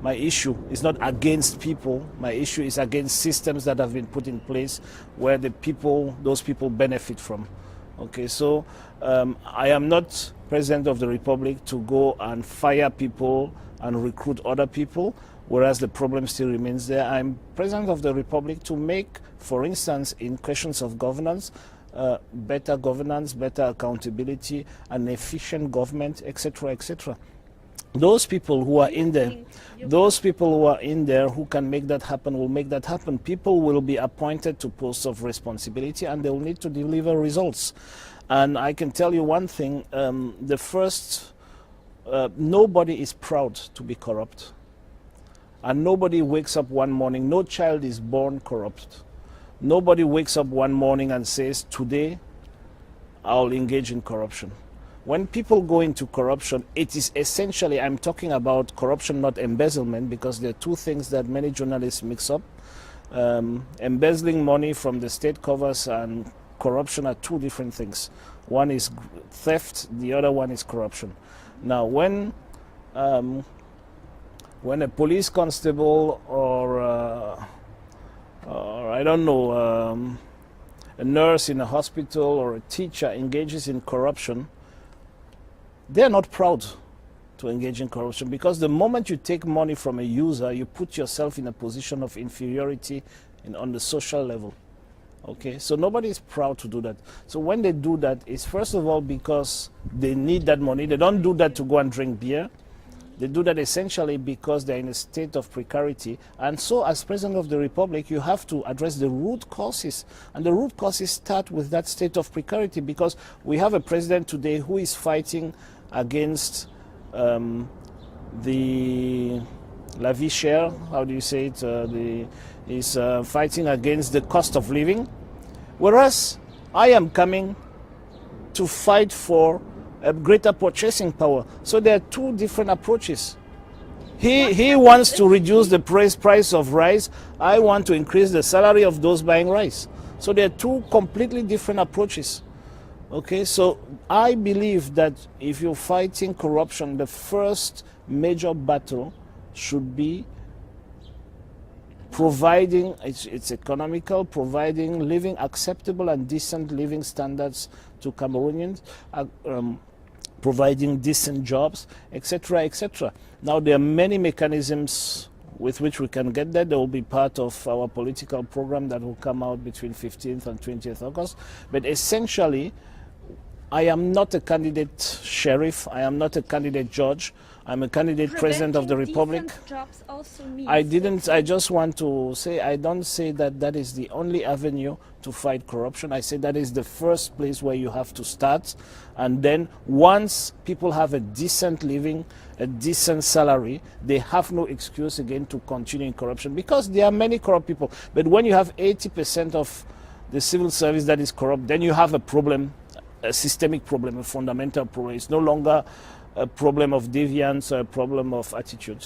My issue is not against people. My issue is against systems that have been put in place where those people benefit from. Okay, so I am not President of the Republic to go and fire people and recruit other people, whereas the problem still remains there. I'm President of the Republic to make, for instance, in questions of governance, better governance, better accountability, an efficient government, etc., etc. Those people who are in there, who can make that happen, will make that happen. People will be appointed to posts of responsibility, and they will need to deliver results. And I can tell you one thing: nobody is proud to be corrupt, and nobody wakes up one morning. No child is born corrupt. Nobody wakes up one morning and says, "Today, I'll engage in corruption." When people go into corruption, it is essentially, I'm talking about corruption, not embezzlement, because there are two things that many journalists mix up. Embezzling money from the state coffers and corruption are two different things. One is theft, the other one is corruption. Now, when a police constable or I don't know, a nurse in a hospital or a teacher engages in corruption, they're not proud to engage in corruption, because the moment you take money from a user, you put yourself in a position of inferiority on the social level. Okay, so nobody is proud to do that. So when they do that, it's first of all because they need that money. They don't do that to go and drink beer. They do that essentially because they're in a state of precarity. And so as President of the Republic, you have to address the root causes. And the root causes start with that state of precarity, because we have a president today who is fighting against the la vie chère, how do you say it, is fighting against the cost of living, whereas I am coming to fight for a greater purchasing power. So there are two different approaches. He wants to reduce the price of rice. I want to increase the salary of those buying rice. So there are two completely different approaches. Okay, so I believe that if you're fighting corruption, the first major battle should be providing, it's economical, providing living, acceptable and decent living standards to Cameroonians, providing decent jobs, etc., etc. Now, there are many mechanisms with which we can get there. They will be part of our political program that will come out between 15th and 20th August. But essentially, I am not a candidate sheriff. I am not a candidate judge. I'm a candidate President of the Republic. Jobs also means I just want to say, I don't say that that is the only avenue to fight corruption. I say that is the first place where you have to start. And then once people have a decent living, a decent salary, they have no excuse again to continue in corruption, because there are many corrupt people. But when you have 80% of the civil service that is corrupt, then you have a problem, a systemic problem, a fundamental problem. It's no longer a problem of deviance or a problem of attitude.